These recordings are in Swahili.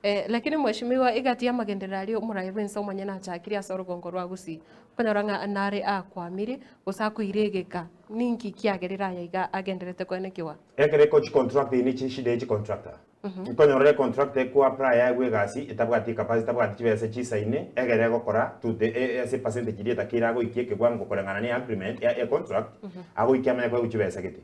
Lakini mheshimiwa igatia magenderari umuraibu nso manya na chakiri asoro gongo rwa gusi konyaranga nare akwamire usakuiregeka ninki kiagerera yaiga agenderete kwenekiwa egere coach contract ni chishide chi contractor konyorere contract kwa prior gwe gasi itabwati capacity tabwati chibese chisaine egere gokora tute ase percentage iri takira go ikieke gwango korengana ni agreement ya contract ago ikiamanya kwa uchibese giti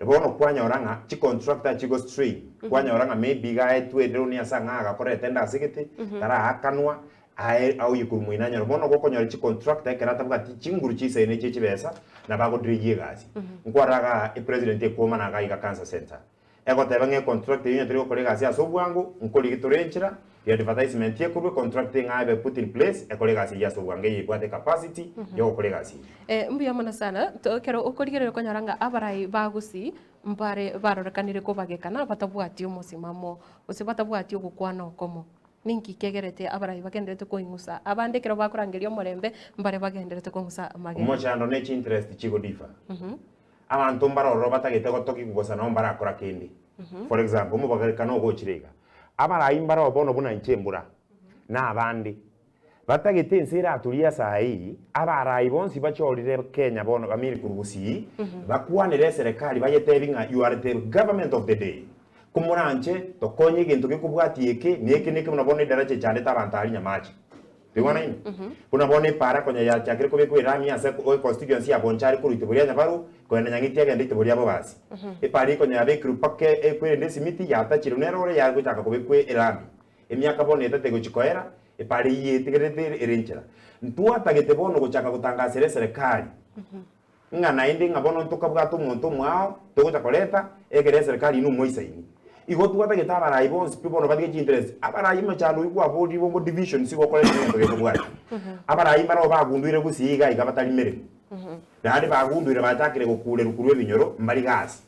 bono kwanyoranga chi contractor chigo straight kwanyoranga maybe ga etwedero ni asanga agakora tenda asigiti tara akanwa au yikurumuina nyoro bono gokonyora chi contract ekera tabwati chinguru chisaine chibesa na bago dirige gasi nkwaraga president ekoma na ga cancer center ego tebenge contract yinyo turi gukora gasi asobwangu nkori giturenchira ya advertisement ye kurwe contracting abe put in place ekore gasi ya sobwange yibwate capacity yo gukora gasi mbuya mana sana to kero ukorigere konyoranga abarai bagusi mbare barorekanire ko bagekana batabwati umusimamo ose batabwati gukwana okomo ninki kegerete abarai bagenderete ko ingusa abande kero bakurangerio morembe mbare bagenderete ko ngusa amage umuchando ne chi interest chigo difa abantu mbaroro batagete gotoki kugosa no mbarakora kindi for example mu bagarikana ogo chirega abarai mbaro bono buna nchembura na abandi batagete nsira atulia sahi abarai bonsi bachorire Kenya bono bamiri kurugusi bakwanire serikali bayetebinga you are the government of the day kumuranche tokonye gintu gikubwati eke niki munabone daraje cyane tabantari nyamachi bibona ine unabone para konya ya cyakire ko irami ase o constituency ya bonchari kuri tiburia nyabaru kwenda nyangiti agende tiburia bo basi ipari konya ya bekru pakke ekwere ndesi miti ya tachiro nerore ya guchaka kubekwe irami emyaka bone tate guchikoera ipari yetegerete irenchera ntuwa tagete bono guchaka gutangasire serikali ngana indi ngabono tukabwato umuntu mwao tugucha koleta egere serikali inu moisaini igotu wata getaba ra ibons people no badige interest abara yima cyano igwa bodi bo division sigo koleta ngendo gebwa abara yima ro bagunduire gusiga igabatari mere nari bagunduire batakire gukure rukurwe binyoro mbari gasi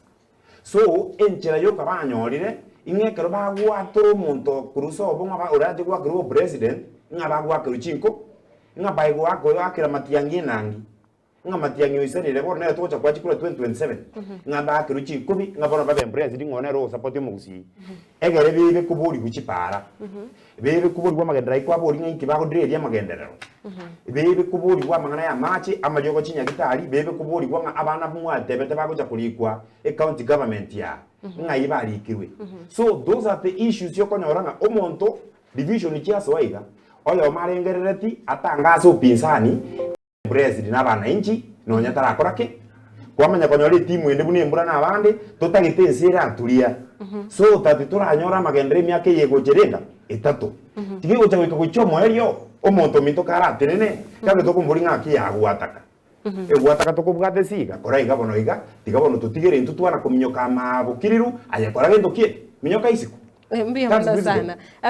so enchera yo kabanyorire ingekero bagwa toro muntu kuruso bo ngaba uraje gwa group president ngabagwa keruchinko ngabaigwa ko akira matiyangi nangi ngamatiyangi wisenire bo na tocha kwa chikura 2027 ngaba keruchi kubi ngabona babe president ngone ro support mu gusi egere bibe kuburi guchipara bibe kuburi gwa magendera ikwa bori ngi bago dire magenderero bibe kuburi gwa mangana ya machi amajogo chinya gitari bibe kuburi gwa abana bumwate bete bago chakulikwa county government ya ngai bari ikirwe so those are the issues yokonyoranga omonto division chiaso waiga oyo marengerereti atangazo pinsani president n'abana inchi no nyatara korake kwamanya konyore timu ende buni embura n'abandi tutagite nsira atulia so tati turanyora magendere myake yego jerenda etatu tigigo cyangwa kuchomo elio omonto minto karate nene kabe to kumburi ngaki yagwataka egwataka to kubwate siga kora igabono iga tigabono tutigere intutwana kuminyoka mabukiriru ayakora gendo kie minyoka isiku mbia sana